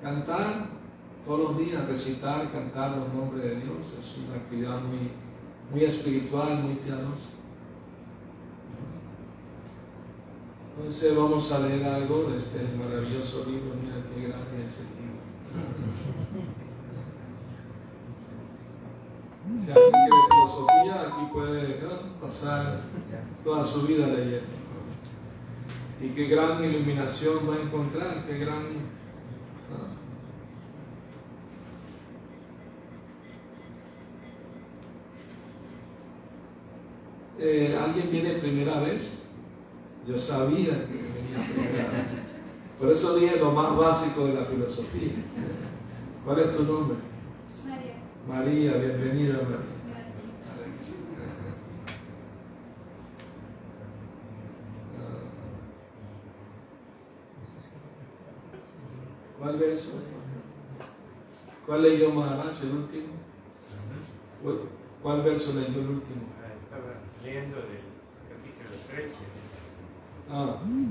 Cantar todos los días, recitar, cantar los nombres de Dios, es una actividad muy espiritual, muy piadosa. Entonces vamos a leer algo de este maravilloso libro. Mira qué grande es el libro. Si alguien quiere filosofía, aquí puede, ¿no?, pasar toda su vida leyendo. Y qué gran iluminación va a encontrar, qué gran... ¿Alguien viene primera vez? Yo sabía que venía primera vez. Por eso dije lo más básico de la filosofía. ¿Cuál es tu nombre? María. María, bienvenida María. ¿Cuál verso? ¿Cuál leyó Maharaj, el último? ¿Cuál verso leyó el último? Estaba leyendo del capítulo 13. Okay.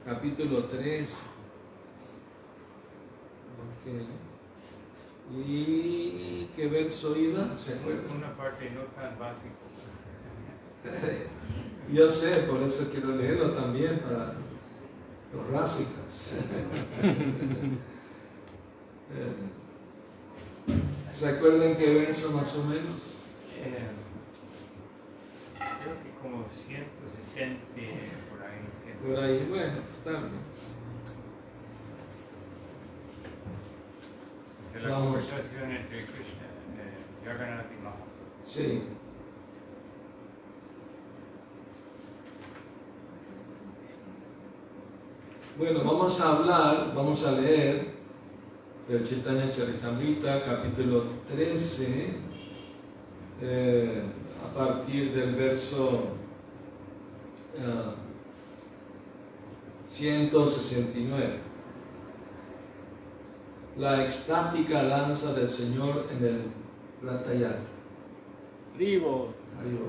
Capítulo 3. Okay. ¿Y qué verso iba? ¿Se acuerdan? Una parte no tan básica. Yo sé, por eso quiero leerlo también para los rásicas. ¿Se acuerdan qué verso más o menos? Creo que como 160 por ahí. Por ahí, bueno, está bien. De la conversación entre Krishna y Jagannath y Mahaprabhu. Sí. Bueno, vamos a leer del Chaitanya Charitamrita, capítulo 13, a partir del verso 169. La extática danza del Señor en el Ratayana. Vivo.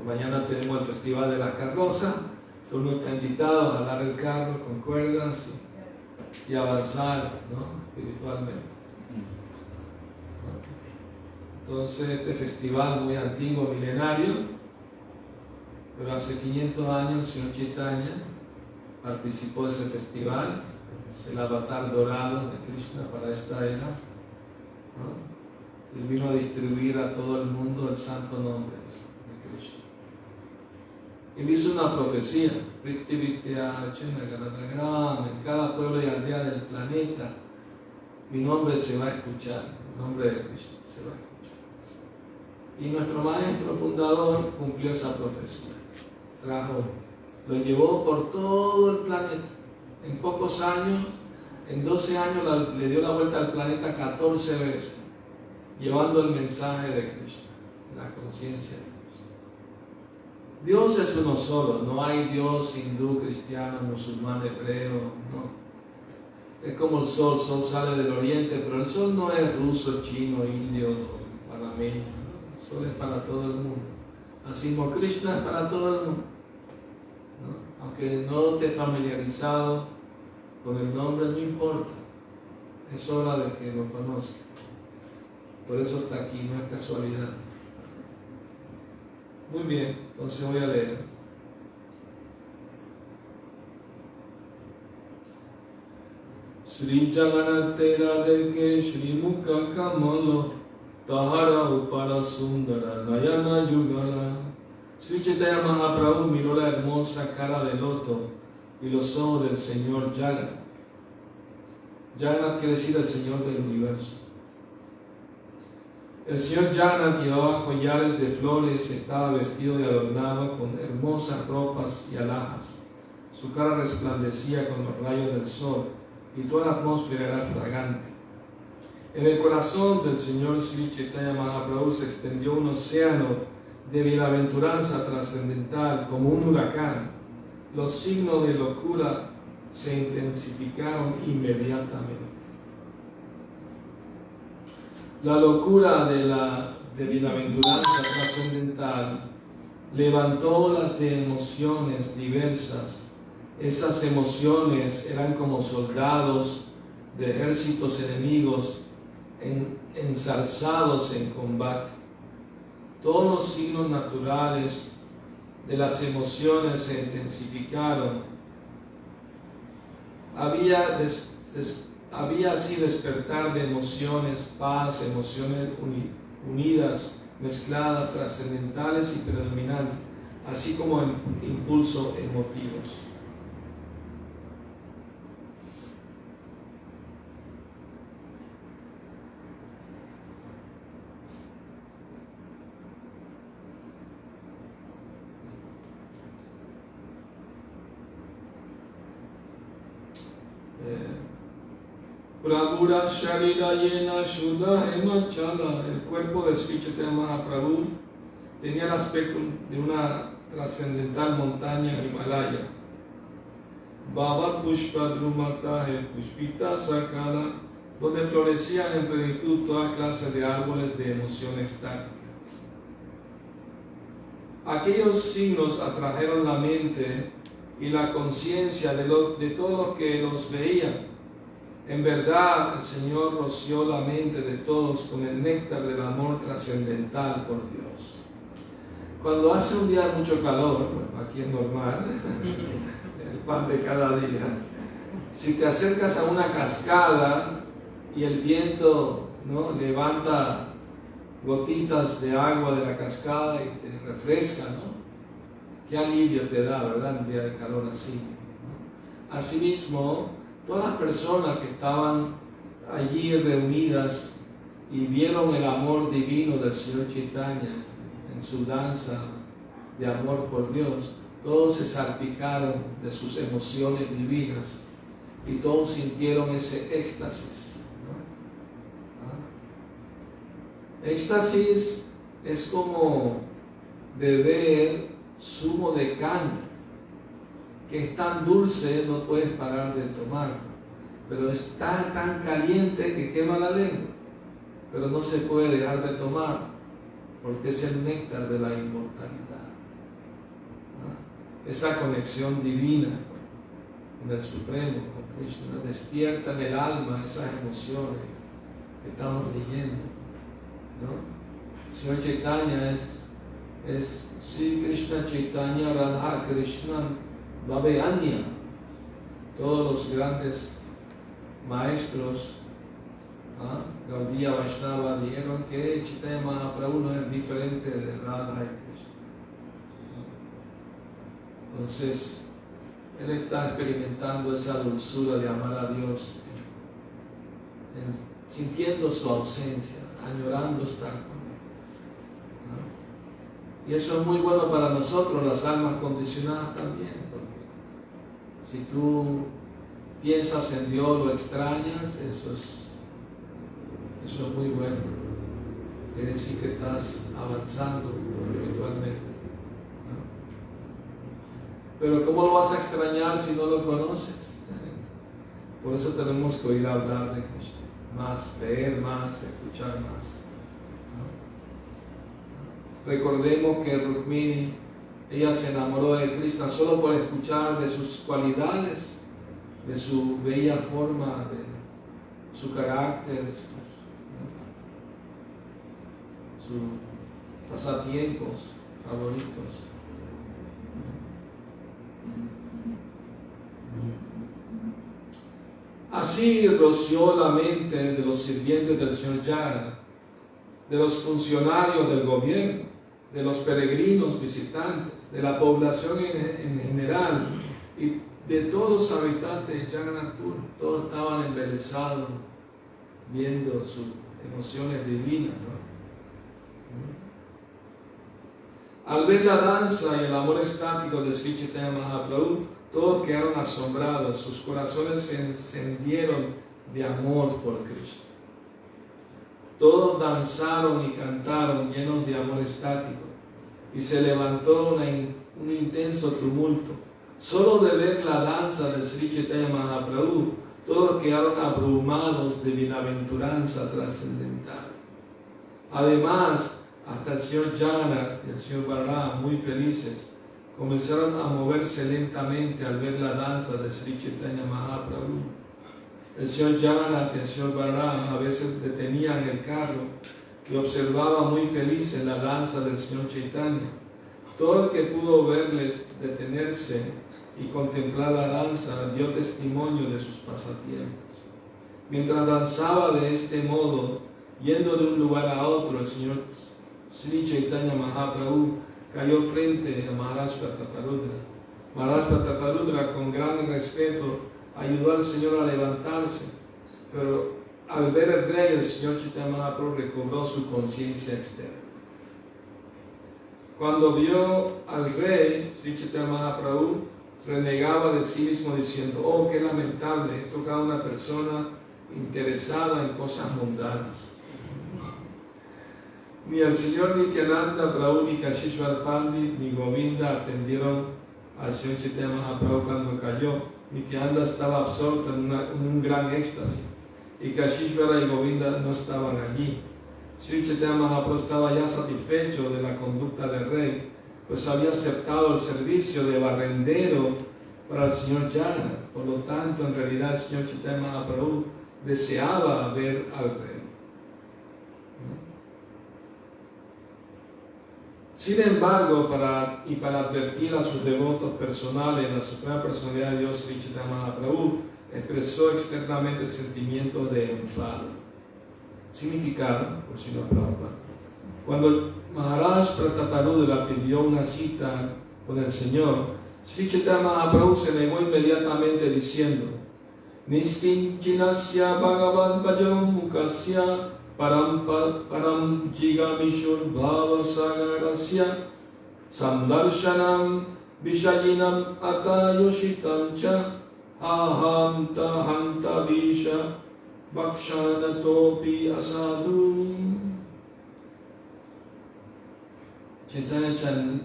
Mañana tenemos el Festival de la Carroza. Todo el mundo está invitado a jalar el carro con cuerdas y avanzar, ¿no?, espiritualmente. Entonces, este festival muy antiguo, milenario, pero hace 500 años el señor Chaitanya participó de ese festival, es el avatar dorado de Krishna para esta era, ¿no? Él vino a distribuir a todo el mundo el santo nombre de Krishna. Él hizo una profecía, en cada pueblo y aldea del planeta, mi nombre se va a escuchar, el nombre de Krishna se va a escuchar. Y nuestro maestro fundador cumplió esa profecía, lo llevó por todo el planeta. En pocos años, en 12 años le dio la vuelta al planeta 14 veces, llevando el mensaje de Krishna, la conciencia de Krishna. Dios es uno solo, no hay Dios hindú, cristiano, musulmán, hebreo, no. Es como el sol sale del oriente, pero el sol no es ruso, chino, indio, panameño, ¿no? El sol es para todo el mundo. Así como Krishna es para todo el mundo, ¿no? Aunque no esté familiarizado con el nombre, no importa, es hora de que lo conozca. Por eso está aquí, no es casualidad. Muy bien, entonces voy a leer. Sri Jagannath Radhe Shri Mukha Kamala Tahara Upara Sundara Nayana Yugala. Sri Chaitanya Mahaprabhu miró la hermosa cara de loto y los ojos del Señor Jagannath. Jagannath quiere decir el Señor del universo. El señor Jagannath llevaba collares de flores y estaba vestido y adornado con hermosas ropas y alhajas. Su cara resplandecía con los rayos del sol y toda la atmósfera era fragante. En el corazón del señor Sri Chaitanya Mahaprabhu se extendió un océano de bienaventuranza trascendental como un huracán. Los signos de locura se intensificaron inmediatamente. La locura de bienaventuranza trascendental levantó las de emociones diversas. Esas emociones eran como soldados de ejércitos enemigos enzarzados en combate. Todos los signos naturales de las emociones se intensificaron. Había así despertar de emociones, paz, emociones unidas, mezcladas, trascendentales y predominantes, así como impulsos emotivos. Prabhura Sharira Yena Shuddha Hemachala, el cuerpo de Sri Chaitanya Mahaprabhu tenía el aspecto de una trascendental montaña Himalaya. Baba Pushpa Drumata Pushpita Sakala, donde florecían en plenitud toda clase de árboles de emoción extática. Aquellos signos atrajeron la mente y la conciencia de todos los que los veían. En verdad, el Señor roció la mente de todos con el néctar del amor trascendental por Dios. Cuando hace un día mucho calor, bueno, aquí es normal, el pan de cada día, si te acercas a una cascada y el viento, ¿no?, levanta gotitas de agua de la cascada y te refresca, ¿no? Qué alivio te da, ¿verdad?, un día de calor así, ¿no? Asimismo, todas las personas que estaban allí reunidas y vieron el amor divino del Señor Chaitanya en su danza de amor por Dios, todos se salpicaron de sus emociones divinas y todos sintieron ese éxtasis, ¿no? Éxtasis es como beber zumo de caña, que es tan dulce no puedes parar de tomar, pero está tan caliente que quema la lengua, pero no se puede dejar de tomar porque es el néctar de la inmortalidad, ¿no? Esa conexión divina con el Supremo, con Krishna, despierta en el alma esas emociones que estamos leyendo, ¿no? El Señor Chaitanya es Sri Krishna Chaitanya Radha Krishna Bhave Anya. Todos los grandes maestros, Gaudiya Vaishnava, dijeron que Chaitanya Mahaprabhu no es diferente de Radha y Krishna. Entonces, él está experimentando esa dulzura de amar a Dios, sintiendo su ausencia, añorando estar con Él, ¿no? Y eso es muy bueno para nosotros, las almas condicionadas también. Si tú piensas en Dios, lo extrañas, eso es muy bueno. Quiere decir que estás avanzando espiritualmente, ¿no? Pero ¿cómo lo vas a extrañar si no lo conoces? Por eso tenemos que oír hablar de Krishna, más, leer más, escuchar más, ¿no? Recordemos que Rukmini, ella se enamoró de Krishna solo por escuchar de sus cualidades, de su bella forma, de su carácter, sus pasatiempos favoritos. Así roció la mente de los sirvientes del Señor Yara, de los funcionarios del gobierno, de los peregrinos visitantes, de la población en general y de todos los habitantes de Jagannath Puri. Todos estaban embelesados viendo sus emociones divinas, ¿no? Al ver la danza y el amor estático de Sri Chaitanya Mahaprabhu, todos quedaron asombrados, sus corazones se encendieron de amor por Krishna. Todos danzaron y cantaron llenos de amor estático y se levantó un intenso tumulto. Solo de ver la danza de Sri Chaitanya Mahaprabhu, todos quedaron abrumados de bienaventuranza trascendental. Además, hasta el señor Jagannath y el señor Balaram, muy felices, comenzaron a moverse lentamente al ver la danza de Sri Chaitanya Mahaprabhu. El señor Jagannath y el señor Balaram a veces detenían el carro y observaban muy felices la danza del señor Chaitanya. Todo el que pudo verles detenerse y contemplar la danza dio testimonio de sus pasatiempos. Mientras danzaba de este modo, yendo de un lugar a otro, el señor Sri Chaitanya Mahaprabhu cayó frente a Maharaj Prataparudra. Maharaj Prataparudra, con gran respeto, ayudó al señor a levantarse, pero al ver el rey, el señor Chaitanya Mahaprabhu recobró su conciencia externa. Cuando vio al rey, Sri Chaitanya Mahaprabhu renegaba de sí mismo diciendo: oh, qué lamentable, he tocado a una persona interesada en cosas mundanas. Ni el señor Nityananda Prabhu, ni Kashishwar Pandit, ni Govinda atendieron al señor Chaitanya Mahaprabhu cuando cayó. Nityananda estaba absorto en un gran éxtasis y Kashishwara y Govinda no estaban allí. Sri Chaitanya Mahaprabhu estaba ya satisfecho de la conducta del rey, pues había aceptado el servicio de barrendero para el señor Jagannath. Por lo tanto, en realidad el señor Chaitanya Mahaprabhu deseaba ver al rey. Sin embargo, para advertir a sus devotos personales, la Suprema Personalidad de Dios, Sri Chaitanya Mahaprabhu, expresó externamente sentimientos de enfado. Significado, por si no Prabhupada. Cuando Maharaj Prataparudra pidió una cita con el Señor, Sri Chaitanya Mahaprabhu se negó inmediatamente diciendo: Niskinchinasya Bhagavan Bhajam Mukasya Param Jigamishur Bhava Sagarasya Samdarshanam Vishayinam Atayoshitam Cha Ahanta Hanta Visha Bhakshanatopi Asadu. Chaitanya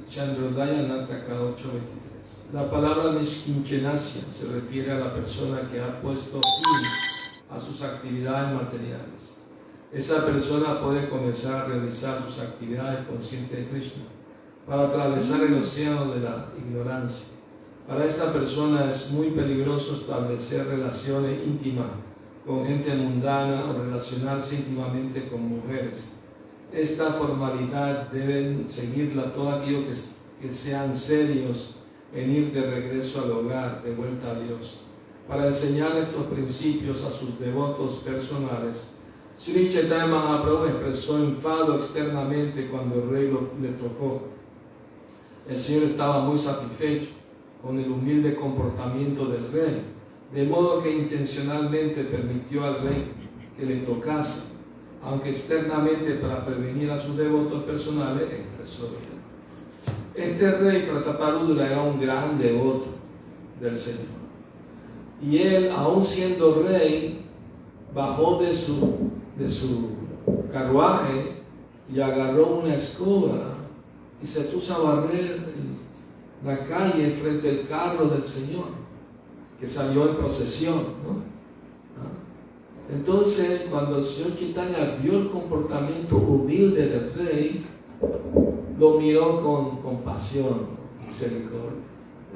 Chandrodaya Nataka 8:23. La palabra Nishkinchenasya se refiere a la persona que ha puesto fin a sus actividades materiales. Esa persona puede comenzar a realizar sus actividades conscientes de Krishna para atravesar el océano de la ignorancia. Para esa persona es muy peligroso establecer relaciones íntimas con gente mundana o relacionarse íntimamente con mujeres. Esta formalidad deben seguirla todos aquellos que sean serios en ir de regreso al hogar, de vuelta a Dios. Para enseñar estos principios a sus devotos personales, Sri Chaitanya Mahaprabhu expresó enfado externamente cuando el rey le tocó. El Señor estaba muy satisfecho con el humilde comportamiento del rey, de modo que intencionalmente permitió al rey que le tocase, aunque externamente para prevenir a sus devotos personales expresó esto. Este rey Prataparudra era un gran devoto del Señor. Y él, aun siendo rey, bajó de su carruaje y agarró una escoba y se puso a barrer la calle frente al carro del Señor, que salió en procesión, ¿no? Entonces, cuando el señor Chaitanya vio el comportamiento humilde del rey, lo miró con compasión, misericordia.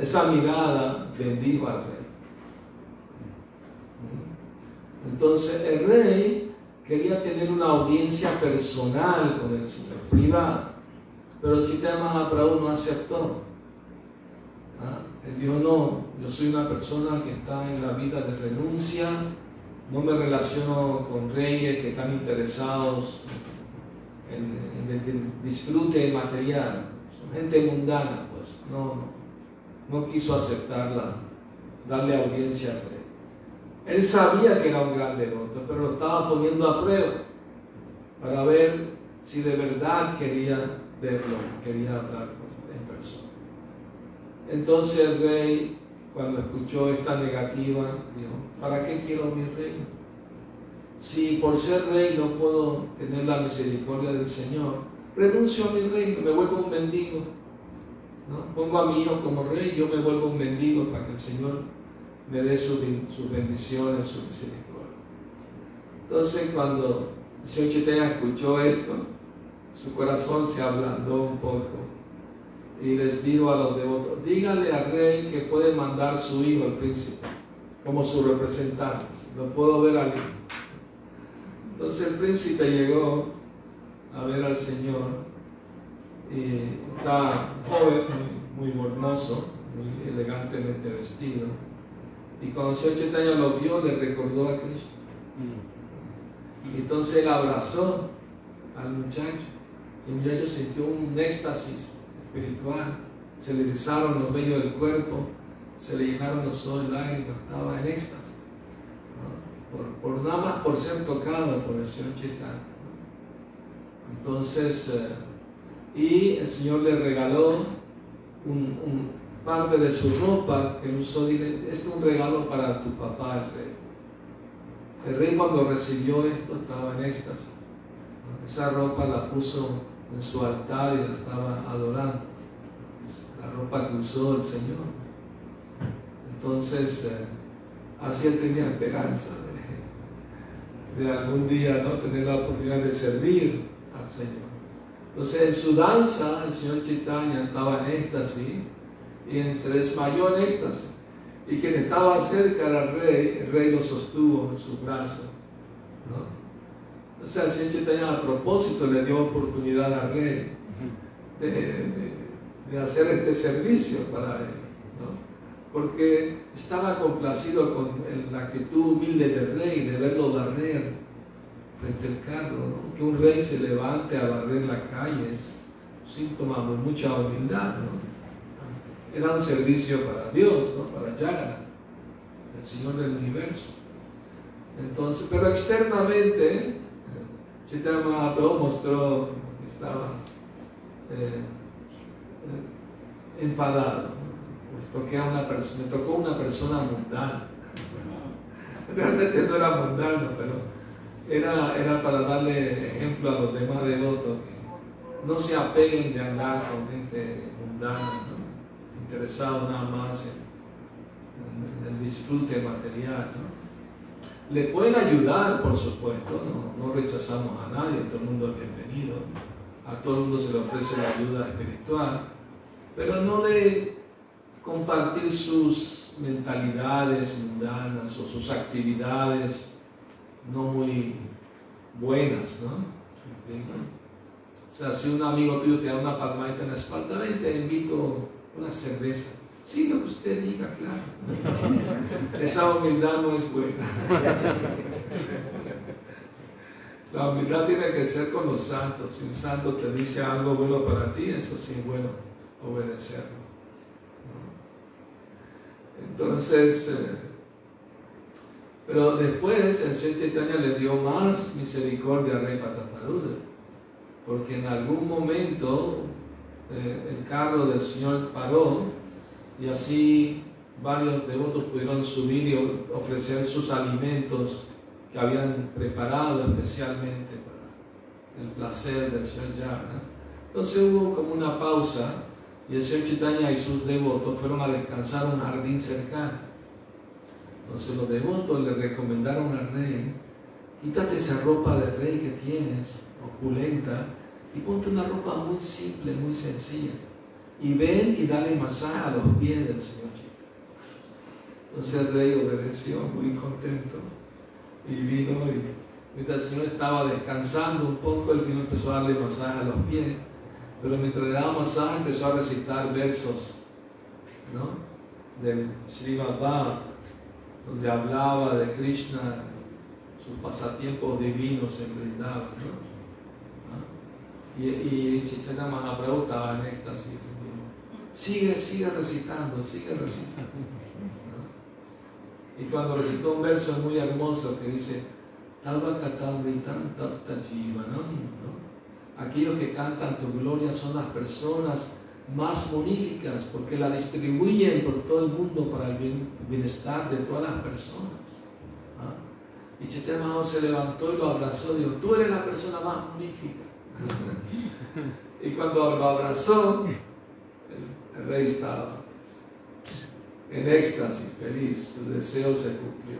Esa mirada bendijo al rey. Entonces, el rey quería tener una audiencia personal con el Señor, privada, pero Chaitanya Mahaprabhu no aceptó. Él dijo: no, yo soy una persona que está en la vida de renuncia, no me relaciono con reyes que están interesados en el disfrute material, son gente mundana, pues no quiso aceptarla, darle audiencia al rey. Él sabía que era un gran devoto, pero lo estaba poniendo a prueba para ver si de verdad quería verlo, quería hablar en persona. Entonces el rey, cuando escuchó esta negativa, dijo: ¿para qué quiero mi reino? Si por ser rey no puedo tener la misericordia del Señor, renuncio a mi reino, me vuelvo un mendigo, ¿no? Pongo a mi hijo como rey, yo me vuelvo un mendigo para que el Señor me dé sus bendiciones, su misericordia. Entonces, cuando el señor Chaitanya escuchó esto, su corazón se ablandó un poco y les dijo a los devotos, díganle al rey que puede mandar su hijo, el príncipe, como su representante. Lo puedo ver al hijo. Entonces el príncipe llegó a ver al Señor y estaba joven, muy hermoso, muy elegantemente vestido. Y cuando el Señor Chaitanya lo vio, le recordó a Cristo. Y entonces él abrazó al muchacho. Y el muchacho sintió un éxtasis espiritual. Se le erizaron los vellos del cuerpo, se le llenaron los ojos de lágrimas, estaba en éxtasis. ¿No? Nada más por ser tocado por el Señor Chaitanya. ¿No? Entonces, y el Señor le regaló un parte de su ropa que él usó. Dile, este es un regalo para tu papá, el rey. El rey cuando recibió esto estaba en éxtasis. Esa ropa la puso en su altar y la estaba adorando. La ropa que usó el Señor. Entonces, así él tenía esperanza de algún día, ¿no?, tener la oportunidad de servir al Señor. Entonces, en su danza, el Señor Chaitanya estaba en éxtasis y se desmayó en éxtasis. Y quien estaba cerca era el rey lo sostuvo en su brazo, ¿no? O sea, el Señor Chaitanya a propósito le dio oportunidad al rey de hacer este servicio para él, ¿no? Porque estaba complacido con la actitud humilde del rey, de verlo barrer frente al carro, ¿no? Que un rey se levante a barrer la calle es un síntoma de mucha humildad, ¿no? Era un servicio para Dios, ¿no?, para Jagannatha, el Señor del universo. Entonces, pero externamente, Chaitanya Mahaprabhu mostró que estaba enfadado. Me tocó una persona mundana. Realmente no era mundano, pero era para darle ejemplo a los demás devotos que no se apeguen de andar con gente mundana, ¿no?, interesado nada más en el disfrute material, ¿no? Le pueden ayudar, por supuesto, no rechazamos a nadie, todo el mundo es bienvenido, a todo el mundo se le ofrece la ayuda espiritual, pero no de compartir sus mentalidades mundanas o sus actividades no muy buenas, ¿no? O sea, si un amigo tuyo te da una palmadita en la espalda, ven, te invito una cerveza. Sí, lo que usted diga, claro. Esa humildad no es buena. La humildad tiene que ser con los santos. Si un santo te dice algo bueno para ti, eso sí es bueno obedecerlo. Entonces, pero después el Señor Chaitanya le dio más misericordia a Rey Prataparudra, porque en algún momento el carro del Señor paró y así varios devotos pudieron subir y ofrecer sus alimentos que habían preparado especialmente para el placer del Señor Jagannatha. Entonces hubo como una pausa y el Señor Chaitanya y sus devotos fueron a descansar a un jardín cercano. Entonces los devotos le recomendaron al rey, quítate esa ropa de rey que tienes, opulenta, y ponte una ropa muy simple, muy sencilla. Y ven y dale masaje a los pies del Señor Chaitanya. Entonces el rey obedeció muy contento y vino, y mientras el Señor estaba descansando un poco, él vino y empezó a darle masaje a los pies. Pero mientras le daba masaje empezó a recitar versos, ¿no?, del Srimad Bhagavatam, donde hablaba de Krishna, sus pasatiempos divinos en Vrindavan, ¿no? Y Chaitanya Mahaprabhu estaba en éxtasis. Sigue recitando, sigue recitando. ¿No? Y cuando recitó un verso muy hermoso que dice, Talva Katamritam Tapta Jivanam, ¿no? Aquellos que cantan tu gloria son las personas más moníficas porque la distribuyen por todo el mundo para el bienestar de todas las personas. ¿No? Y Chaitanya Mahaprabhu se levantó y lo abrazó y dijo, tú eres la persona más monífica. Y cuando lo abrazó, el rey estaba en éxtasis, feliz, su deseo se cumplió.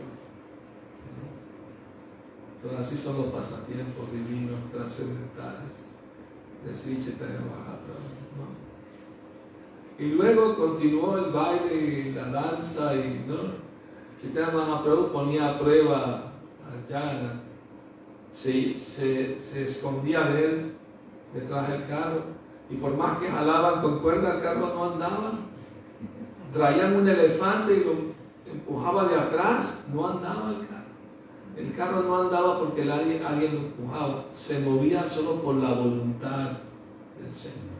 Entonces así son los pasatiempos divinos trascendentales. de Sri Chaitanya Mahaprabhu, ¿no? Y luego continuó el baile y la danza, y ¿no? Chaitanya Mahaprabhu ponía a prueba a Jagannatha, se escondía de él detrás del carro, y por más que jalaban con cuerda, el carro no andaba. Traían un elefante y lo empujaba de atrás, no andaba el carro. El carro no andaba porque alguien lo empujaba, se movía solo por la voluntad del Señor.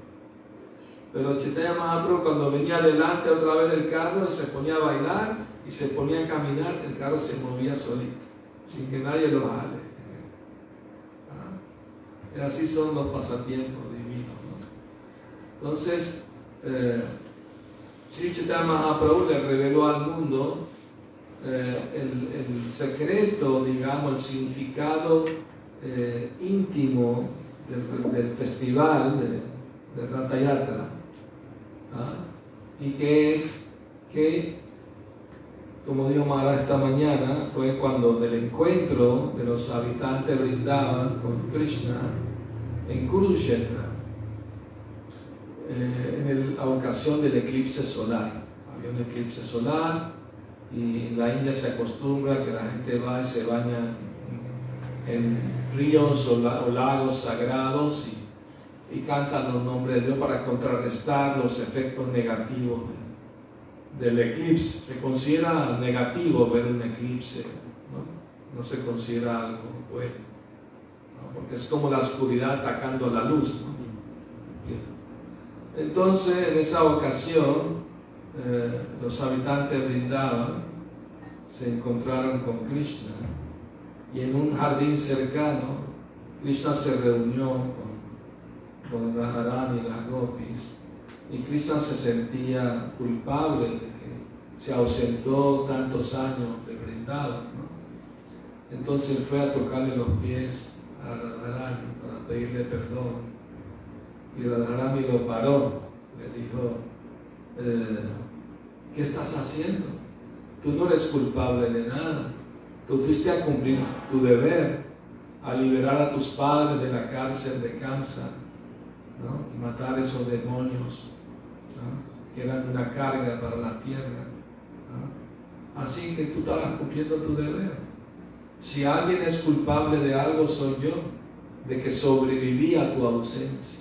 Pero Chaitanya Mahaprabhu, cuando venía delante otra vez del carro, se ponía a bailar y se ponía a caminar, el carro se movía solito, sin que nadie lo jale. Y así son los pasatiempos divinos, ¿no? Entonces, Sri Chaitanya Mahaprabhu le reveló al mundo el secreto, digamos, el significado íntimo del festival de Ratha Yatra, y que es que, como dijo Maharaj esta mañana, fue cuando del encuentro de los habitantes de Vrindavan con Krishna en Kurukshetra, en la ocasión del eclipse solar. Había un eclipse solar y en la India se acostumbra que la gente va y se baña en ríos o lagos sagrados y cantan los nombres de Dios para contrarrestar los efectos negativos del eclipse. Se considera negativo ver un eclipse, no se considera algo bueno, ¿no? Porque es como la oscuridad atacando la luz, ¿no? Entonces, en esa ocasión, los habitantes de Vrindavan se encontraron con Krishna, y en un jardín cercano Krishna se reunió con Radharani y las gopis, y Krishna se sentía culpable de que se ausentó tantos años de Vrindavan, ¿no? Entonces fue a tocarle los pies a Radharani para pedirle perdón, y Radharani lo paró, le dijo: ¿qué estás haciendo? Tú no eres culpable de nada, tú fuiste a cumplir tu deber, a liberar a tus padres de la cárcel de Kamsa, ¿no? Y matar a esos demonios, ¿no? Que eran una carga para la tierra, ¿no? Así que tú estabas cumpliendo tu deber. Si alguien es culpable de algo, soy yo, de que sobreviví a tu ausencia.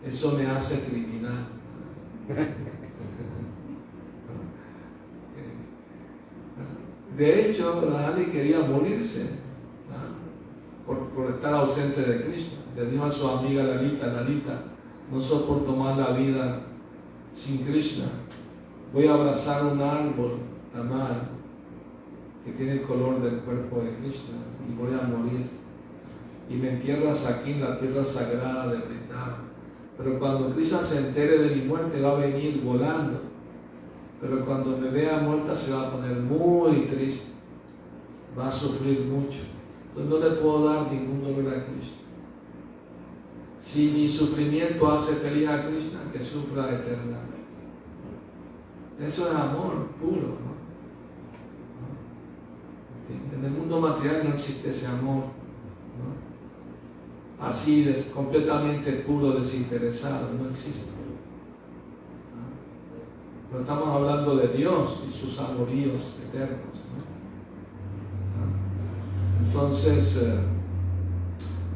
Eso me hace criminal. De hecho, Radharani quería morirse, ¿no? por estar ausente de Krishna. Le dijo a su amiga Lalita, no soporto más la vida sin Krishna. Voy a abrazar un árbol tamal que tiene el color del cuerpo de Krishna y voy a morir. Y me entierras aquí en la tierra sagrada de Vrindavan. Pero cuando Krishna se entere de mi muerte va a venir volando. Pero cuando me vea muerta se va a poner muy triste, va a sufrir mucho. Entonces no le puedo dar ningún dolor a Krishna. Si mi sufrimiento hace feliz a Krishna, que sufra eternamente. Eso es amor puro, ¿no? En el mundo material no existe ese amor, ¿no? Así, completamente puro, desinteresado, no existe. Pero estamos hablando de Dios y sus amoríos eternos, ¿no? Entonces,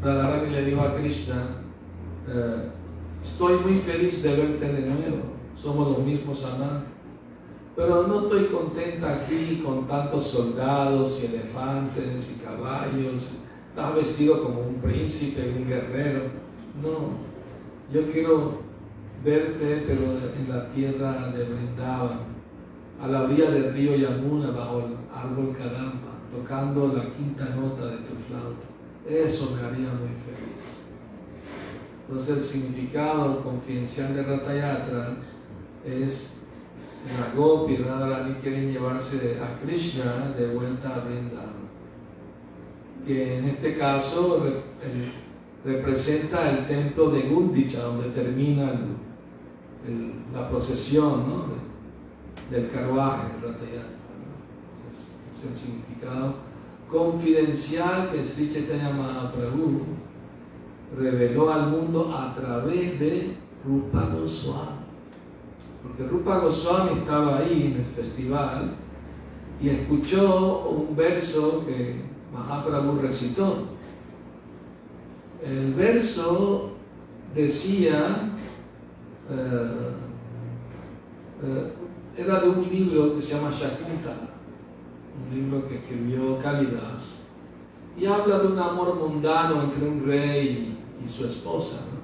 Radharani le dijo a Krishna: estoy muy feliz de verte de nuevo, somos los mismos amantes, pero no estoy contenta aquí con tantos soldados y elefantes y caballos. Estás vestido como un príncipe, un guerrero. No, yo quiero verte, pero en la tierra de Vrindavan, a la orilla del río Yamuna, bajo el árbol Kadamba, tocando la quinta nota de tu flauta. Eso me haría muy feliz. Entonces el significado confidencial de Ratha Yatra es que la Gopi y Radharani quieren llevarse a Krishna de vuelta a Vrindavan, que en este caso representa el templo de Gundicha, donde termina la procesión, ¿no? del carruaje de Ratha Yatra, ¿no? Es el significado confidencial que Sri Chaitanya Mahaprabhu reveló al mundo a través de Rupa Goswami. Porque Rupa Goswami estaba ahí en el festival y escuchó un verso que Mahaprabhu recitó. El verso decía, era de un libro que se llama Shakuntala, un libro que escribió Kalidas, y habla de un amor mundano entre un rey y su esposa, ¿no?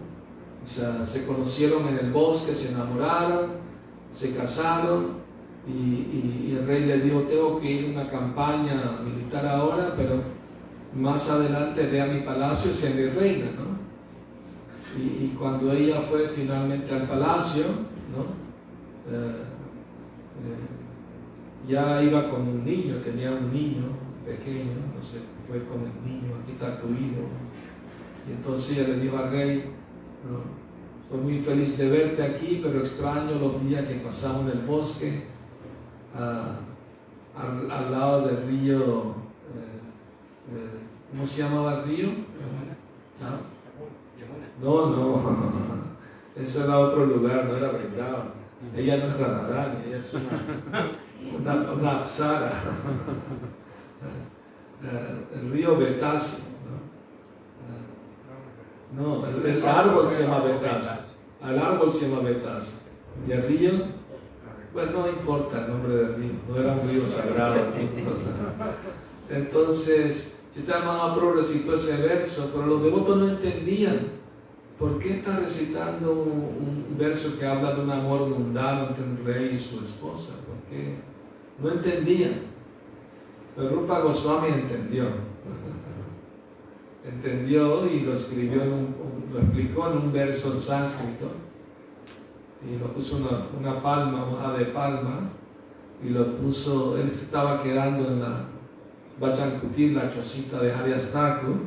O sea, se conocieron en el bosque, se enamoraron, se casaron, y el rey le dijo: tengo que ir a una campaña militar ahora, pero más adelante ve a mi palacio y se mi reina, ¿no? Y cuando ella fue finalmente al palacio, ¿no? Ya iba con un niño, tenía un niño pequeño, entonces fue con el niño: aquí está tu hijo. Y entonces ella le dijo al rey: no, estoy muy feliz de verte aquí, pero extraño los días que pasamos en el bosque, al lado del río, ¿cómo se llamaba el río? No, eso era otro lugar, no era Vrindavan. Ella no es Radharani, ella es una apsara. El río Vetasi, ¿no? El árbol se llama Vetasi. El árbol se llama Vetasi. Y el río, bueno, no importa el nombre del río, no era un río sagrado. Entonces, Chaitanya Mahaprabhu recitó ese verso, pero los devotos no entendían. ¿Por qué está recitando un verso que habla de un amor mundano entre un rey y su esposa? ¿Por qué? No entendían. Pero Rupa Goswami entendió. Entendió y lo escribió, lo explicó en un verso en sánscrito. Y lo puso una palma, hoja de palma, y lo puso. Él se estaba quedando en la Bhajan Kutir, la chocita de Haridas Thakur,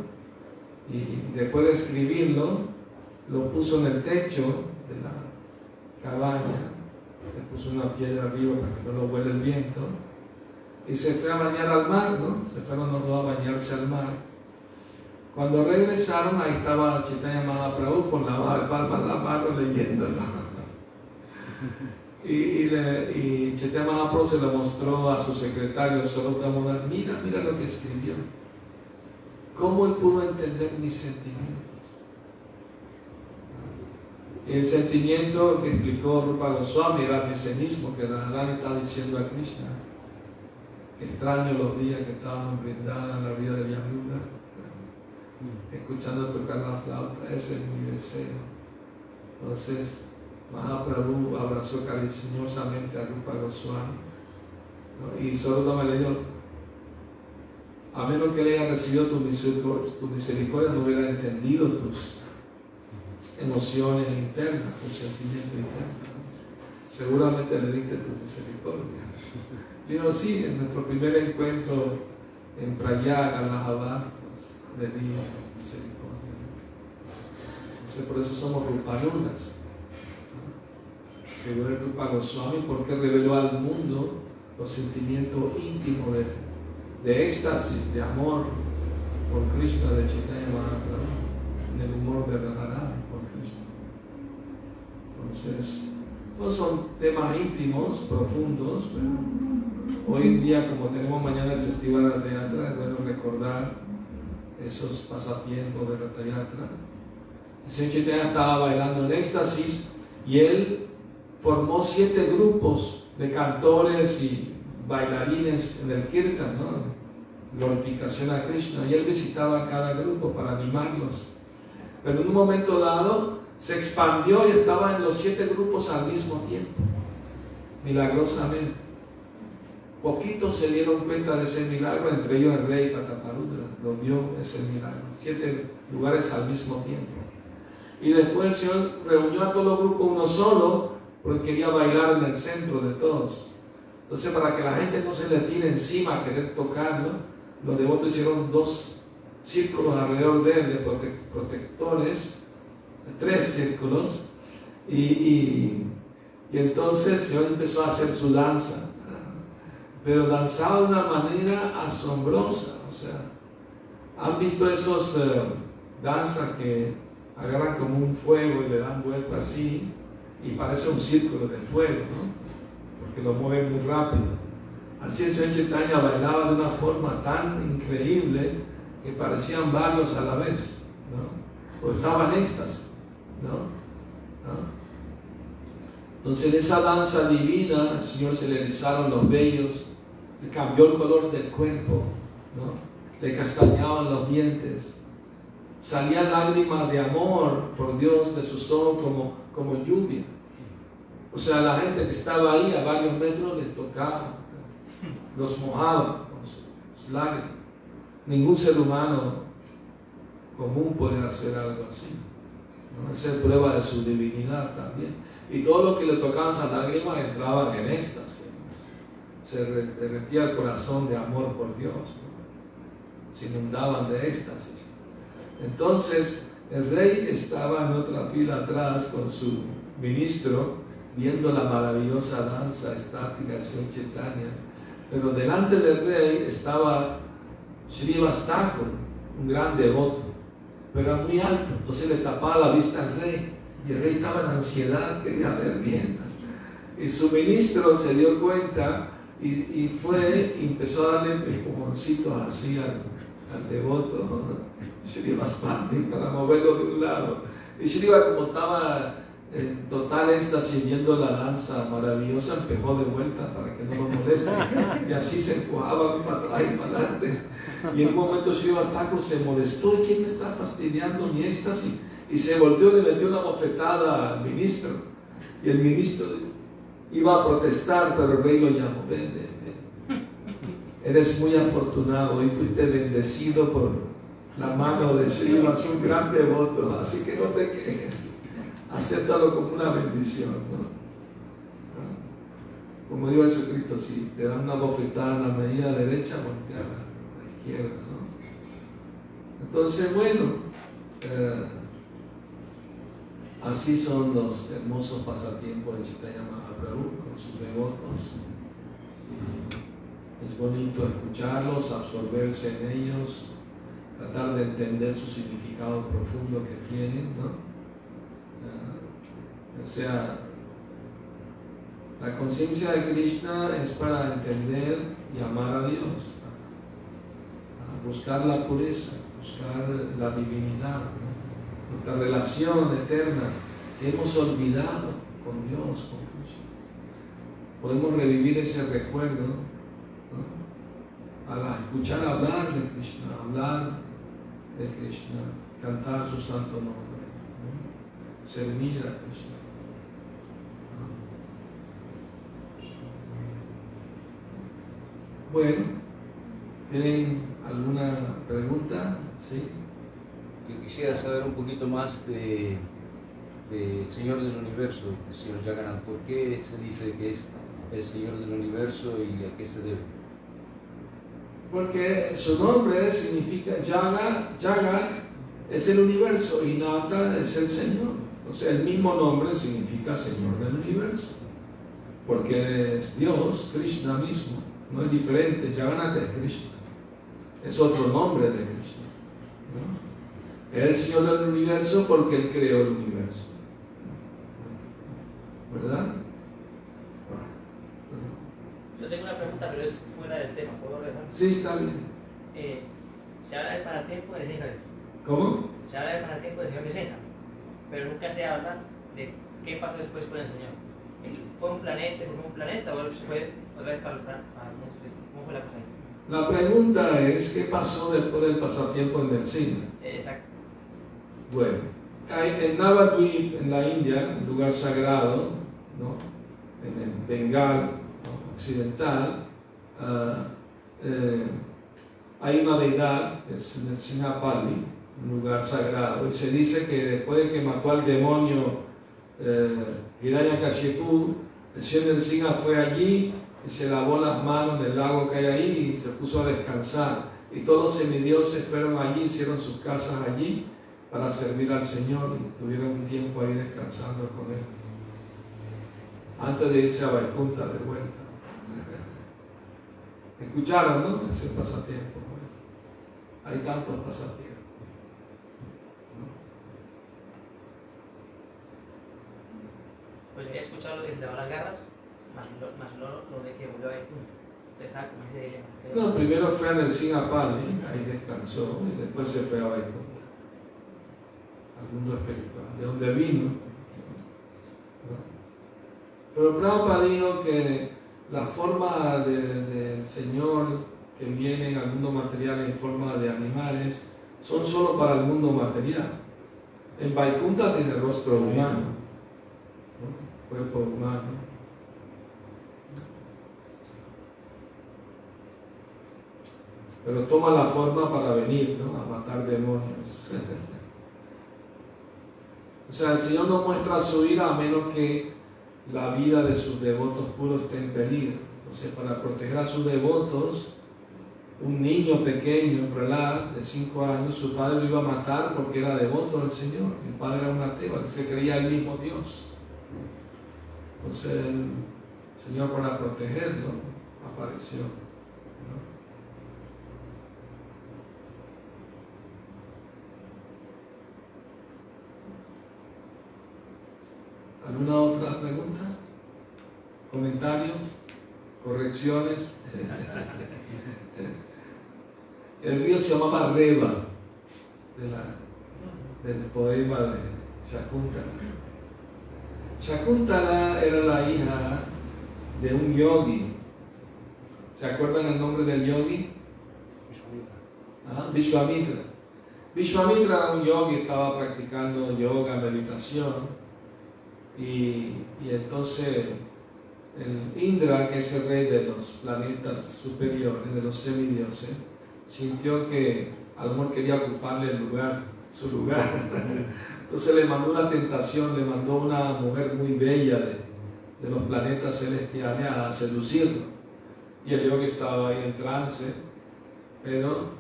y después de escribirlo, lo puso en el techo de la cabaña, le puso una piedra arriba para que no lo vuele el viento, y se fue a bañar al mar, ¿no? Se fueron los dos a bañarse al mar. Cuando regresaron, ahí estaba Chaitanya Mahaprabhu con la palma en la mano leyéndolo. Y Chaitanya Mahaprabhu se lo mostró a su secretario, Saruta Munar: mira lo que escribió. ¿Cómo él pudo entender mis sentimientos? El sentimiento que explicó Rupa Goswami era ese mismo que Radharani está diciendo a Krishna: extraño los días que estábamos en Vrindavan, en la vida de Yamuna, escuchando tocar la flauta. Ese es mi deseo. Entonces Mahaprabhu abrazó cariñosamente a Rupa Goswami, ¿no? Y solo me le dijo: a menos que le haya recibido tu misericordia, no hubiera entendido tus emociones internas, tus sentimientos internos. Seguramente le diste tu misericordia. Digo: sí, en nuestro primer encuentro en Prayag, Allahabad, pues, le di misericordia. Entonces, por eso somos Rupanugas. Seguro es Rupa Goswami, porque reveló al mundo los sentimientos íntimos de éxtasis, de amor por Krishna, de Chaitanya Mahaprabhu, en el humor de Radharani por Krishna. Entonces, no son temas íntimos, profundos, pero hoy en día, como tenemos mañana el Festival de Teatro, es bueno recordar esos pasatiempos de Ratha Yatra. El señor Chaitanya estaba bailando en éxtasis y él formó 7 grupos de cantores y bailarines en el Kirtan, ¿no? Glorificación a Krishna, y él visitaba cada grupo para animarlos. Pero en un momento dado se expandió y estaba en los 7 grupos al mismo tiempo, milagrosamente. Poquitos se dieron cuenta de ese milagro, entre ellos el rey Prataparudra, lo vio ese milagro, 7 lugares al mismo tiempo. Y después el Señor reunió a todos los grupos uno solo, porque quería bailar en el centro de todos. Entonces, para que la gente no se le tire encima a querer tocarlo, los devotos hicieron 2 círculos alrededor de él, de protectores, 3 círculos, y entonces el Señor empezó a hacer su danza, pero danzaba de una manera asombrosa. O sea, ¿han visto esos danzas que agarran como un fuego y le dan vuelta así, y parece un círculo de fuego, ¿no? Porque lo mueven muy rápido. Así el Señor Chaitanya bailaba de una forma tan increíble que parecían varios a la vez, ¿no? O estaba en éxtasis, ¿no? Entonces en esa danza divina al Señor se le erizaron los vellos, le cambió el color del cuerpo, ¿no? Le castañaban los dientes, salían lágrimas de amor por Dios de sus ojos como lluvia. O sea, la gente que estaba ahí a varios metros les tocaba, los mojaba con sus lágrimas. Ningún ser humano común puede hacer algo así, ¿no? Esa es prueba de su divinidad también. Y todo lo que le tocaban esas lágrimas entraban en éxtasis, ¿no? Se derretía el corazón de amor por Dios, ¿no? Se inundaban de éxtasis. Entonces el rey estaba en otra fila atrás con su ministro viendo la maravillosa danza estática del Señor Chaitanya, pero delante del rey estaba Srivas Thakur, un gran devoto, pero era muy alto, entonces le tapaba la vista al rey, y el rey estaba en ansiedad, quería ver bien, y su ministro se dio cuenta y fue y empezó a darle empujoncitos así al devoto, ¿no? Srivas Pandi, para moverlo de un lado, y Sriva, como estaba en total éxtasis viendo la danza maravillosa, empujó de vuelta para que no lo moleste, y así se empujaban para atrás y para adelante. Y en un momento Srivas Thakur se molestó: ¿y quién me está fastidiando mi éxtasis? Y se volteó y le metió una bofetada al ministro, y el ministro iba a protestar, pero el rey lo llamó: ven, eres muy afortunado, hoy fuiste bendecido por la mano de Srivas, un gran devoto, así que no te quejes, acéptalo como una bendición, ¿no? Como dijo Jesucristo, si te dan una bofetada en la medida derecha, voltea a la izquierda, ¿no? Entonces, bueno, así son los hermosos pasatiempos de Chaitanya Mahaprabhu con sus devotos. Es bonito escucharlos, absorberse en ellos, tratar de entender su significado profundo que tienen, ¿no? O sea, la conciencia de Krishna es para entender y amar a Dios, a buscar la pureza, buscar la divinidad, ¿no? Nuestra relación eterna que hemos olvidado con Dios, con Krishna. Podemos revivir ese recuerdo, ¿no? Al escuchar hablar de Krishna, hablar de Krishna, cantar su santo nombre, ¿no? Servir a Krishna. Bueno, ¿tienen alguna pregunta? ¿Sí? Yo quisiera saber un poquito más de Señor del Universo, el Señor Jagannath. ¿Por qué se dice que es el Señor del Universo y a qué se debe? Porque su nombre significa Jagat es el universo y Nata es el Señor. O sea, el mismo nombre significa Señor del Universo. Porque es Dios, Krishna mismo. No es diferente, Jagannath es Krishna. Es otro nombre de Krishna, ¿no? Es el Señor del Universo porque Él creó el universo. ¿Verdad? Yo tengo una pregunta, pero es fuera del tema. ¿Puedo regresar? Sí, está bien. Se habla del pasatiempo de Nisenja. ¿Cómo? Se habla del pasatiempo del señor Nisenja, pero nunca se habla de qué pasó después con el señor. ¿Fue un planeta o él se fue otra vez para el planeta? ¿Cómo fue la cosa? La pregunta es, ¿qué pasó después del pasatiempo en Nrsimha? Exacto. Bueno, en Navadvip, en la India, un lugar sagrado, ¿no? En el Bengal, ¿no? Occidental, hay una deidad, es Nrsimhapali, un lugar sagrado, y se dice que después de que mató al demonio Hiranyakashipu, el Señor Nrsimha fue allí y se lavó las manos en el lago que hay ahí y se puso a descansar. Y todos los semidioses fueron allí, hicieron sus casas allí para servir al Señor y tuvieron un tiempo ahí descansando con Él, antes de irse a Vaikuntha de vuelta. ¿Escucharon, no? Ese pasatiempo. Hay tantos pasatiempos, acabar las guerras, más lo de que volvió a ir punto. Entonces estaba como ese dilema. No, primero fue a Nelsinapali, ahí descansó, y después se fue a Vaikunta, al mundo espiritual, de donde vino. ¿No? Pero Prabhupada dijo que la forma del Señor que viene al mundo material en forma de animales son solo para el mundo material. En Vaikunta tiene rostro humano, ¿no? Cuerpo humano. Pero toma la forma para venir, ¿no? A matar demonios. O sea, el Señor no muestra su ira a menos que la vida de sus devotos puros esté en peligro. Entonces, para proteger a sus devotos, un niño pequeño, Prahlad, de 5 años, su padre lo iba a matar porque era devoto del Señor. El padre era un ateo, él se creía el mismo Dios. Entonces, el Señor, para protegerlo, apareció, ¿no? ¿Alguna otra pregunta? ¿Comentarios? ¿Correcciones? El río se llamaba Reva, del poema de Shakuntala. Shakuntala era la hija de un yogi. ¿Se acuerdan el nombre del yogi? Vishvamitra. Vishvamitra era un yogi, estaba practicando yoga, meditación. Y entonces el Indra, que es el rey de los planetas superiores, de los semidioses, sintió que a lo mejor quería ocuparle su lugar. Entonces le mandó una tentación, le mandó una mujer muy bella de los planetas celestiales a seducirlo. Y el yogi estaba ahí en trance, pero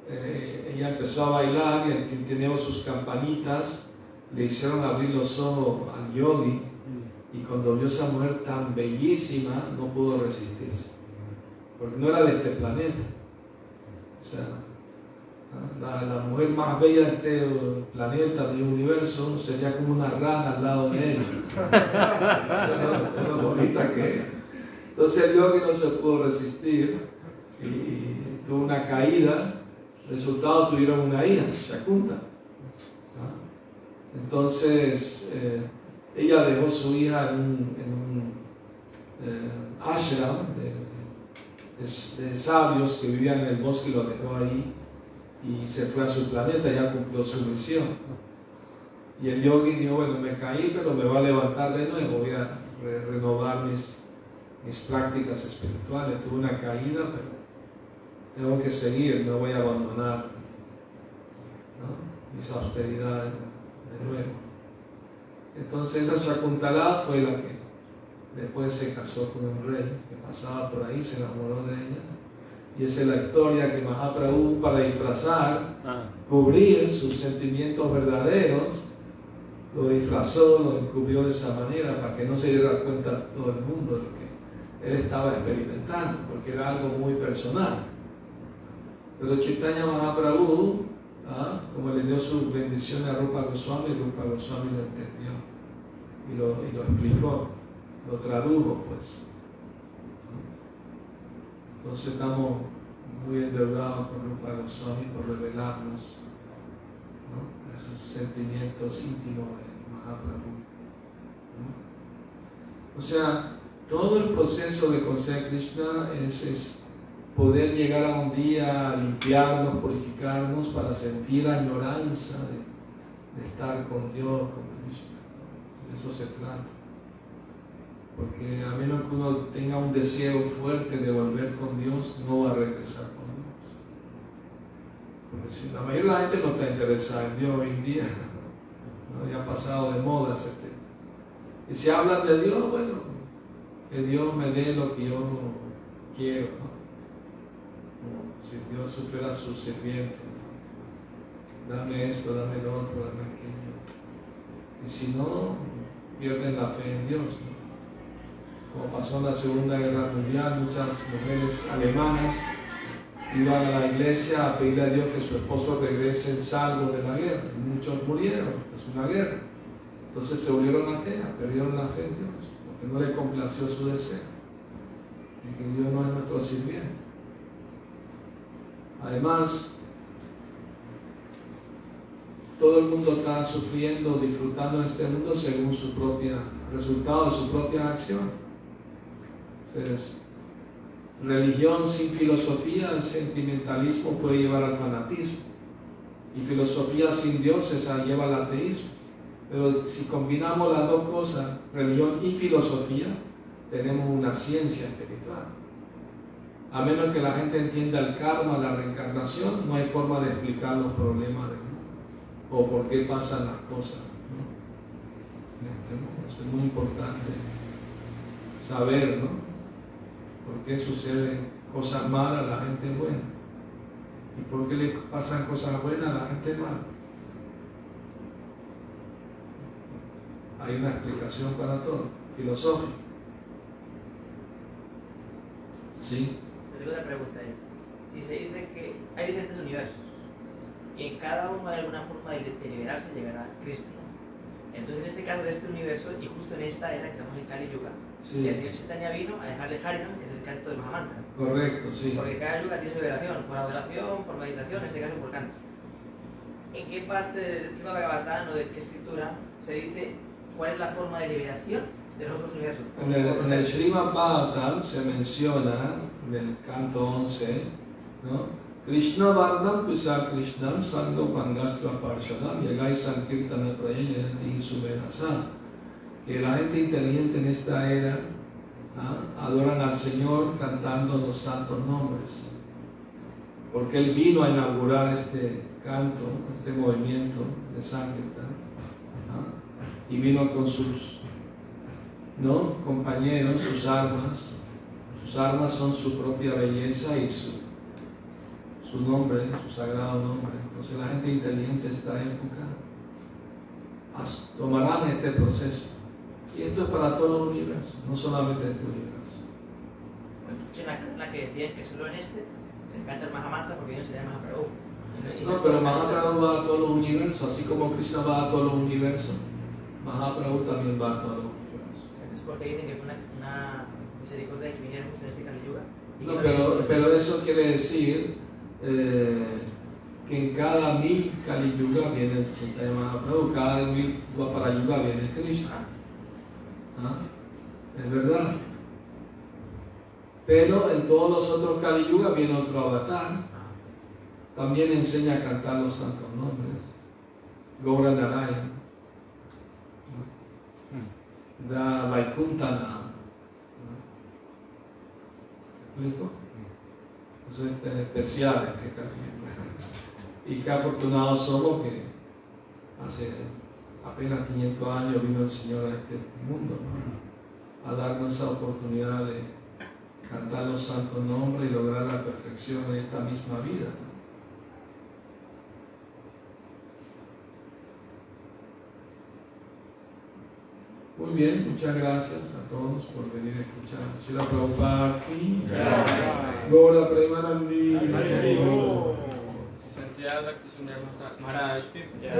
ella empezó a bailar y tintineó sus campanitas. Le hicieron abrir los ojos al yogi y cuando vio a esa mujer tan bellísima no pudo resistirse, porque no era de este planeta. O sea, la mujer más bella de este planeta, del universo, sería como una rana al lado de ella. Lo bonita que era. Entonces el yogi no se pudo resistir y tuvo una caída. Resultado, tuvieron una hija, Shakunta. Entonces, ella dejó su hija en un ashram de sabios que vivían en el bosque y lo dejó ahí y se fue a su planeta, ya cumplió su misión. Y el yogi dijo, bueno, me caí, pero me voy a levantar de nuevo, voy a renovar mis prácticas espirituales. Tuve una caída, pero tengo que seguir, no voy a abandonar, ¿no?, mis austeridades de nuevo. Entonces esa Shakuntala fue la que después se casó con un rey que pasaba por ahí, se enamoró de ella. Y esa es la historia que Mahaprabhu, para disfrazar, cubrir sus sentimientos verdaderos, lo disfrazó, lo encubrió de esa manera para que no se diera cuenta todo el mundo de lo que él estaba experimentando, porque era algo muy personal. Pero Chaitanya Mahaprabhu, como le dio su bendición a Rupa Goswami lo entendió y lo explicó, lo tradujo, pues. Entonces estamos muy endeudados con Rupa Goswami por revelarnos, ¿no?, esos sentimientos íntimos de Mahaprabhu, ¿no? O sea, todo el proceso de conocer a Krishna es poder llegar a un día a limpiarnos, purificarnos para sentir añoranza de estar con Dios, con Krishna. De eso se trata. Porque a menos que uno tenga un deseo fuerte de volver con Dios, no va a regresar con Dios. Porque si la mayoría de la gente no está interesada en Dios hoy en día, ¿no? Ya ha pasado de moda ese tema. Y si hablan de Dios, bueno, que Dios me dé lo que yo quiero, ¿no? Como si Dios sufriera su sirviente, ¿no? Dame esto, dame lo otro, dame aquello. Y si no, pierden la fe en Dios, ¿no? Como pasó en la Segunda Guerra Mundial, muchas mujeres alemanas iban a la iglesia a pedirle a Dios que su esposo regrese salvo de la guerra. Y muchos murieron, es una guerra. Entonces se volvieron ateas, perdieron la fe en Dios. porque no le complació su deseo, y que Dios no es nuestro sirviente. Además, todo el mundo está sufriendo, disfrutando en este mundo según su propia resultado de su propia acción. Entonces, religión sin filosofía, el sentimentalismo puede llevar al fanatismo, y filosofía sin Dios esa lleva al ateísmo. Pero si combinamos las dos cosas, religión y filosofía, tenemos una ciencia espiritual. A menos que la gente entienda el karma, la reencarnación, no hay forma de explicar los problemas del mundo o por qué pasan las cosas, ¿no? En este mundo. Eso es muy importante saber, ¿no? ¿Por qué suceden cosas malas a la gente buena? ¿Y por qué le pasan cosas buenas a la gente mala? Hay una explicación para todo, filosófica. ¿Sí? La segunda pregunta es, si se dice que hay diferentes universos y en cada uno hay alguna forma de liberarse llegará a Cristo, ¿no? Entonces en este caso de este universo y justo en esta era que estamos en Kali Yuga, Sí. el señor Chaitanya vino a dejarle Harinam, que es el canto del Mahamantra. Correcto, sí. Porque cada yuga tiene su liberación, por adoración, por meditación, en este caso por canto. ¿En qué parte del tema Bhagavatam o de qué escritura se dice cuál es la forma de liberación de los otros universos? En el Srimad Bhagavatam se menciona, en el canto 11, ¿no? Krishna Vardam Pusa Krishnam Sangho Pangastra Parshadam Yagai Sankirtana Prayayati Subenasa. Que la gente inteligente en esta era, ¿no?, adoran al Señor cantando los santos nombres. Porque Él vino a inaugurar este canto, este movimiento de Sankirtan, ¿no? Y vino con sus, ¿no?, compañeros, sus armas. Sus armas son su propia belleza y su nombre, su sagrado nombre. Entonces la gente inteligente de esta época tomarán este proceso. Y esto es para todos los universos, no solamente este universo. Pues escuché una que decían que solo en este se canta el Mahamantra porque Dios se llama Mahaprabhu. No, pero Mahaprabhu va a todos los universos, así como Krishna va a todos los universos, Mahaprabhu también va a todos los universos. Entonces, ¿por qué dicen que fue una misericordia que viniera justo en este Kali Yuga? No, pero eso quiere decir que en cada 1000 Kali Yuga viene el Chaitanya Mahaprabhu, cada 1000 Dwapara Yuga viene Krishna. ¿Ah? Es verdad. Pero en todos los otros Kali Yuga viene otro avatar. También enseña a cantar los santos nombres. Gaura Narayana. Da Vaikuntana. ¿Me explico? Entonces este es especial este Kali Yuga. Y qué afortunados somos que hace apenas 500 años vino el Señor a este mundo, ¿no?, a darnos esa oportunidad de cantar los santos nombres y lograr la perfección en esta misma vida, ¿no? Muy bien, muchas gracias a todos por venir a escuchar. Srila Prabhupada ki jai. Gaura Premanandi. Santiago Bhakti Sundar Maharaj ki jai.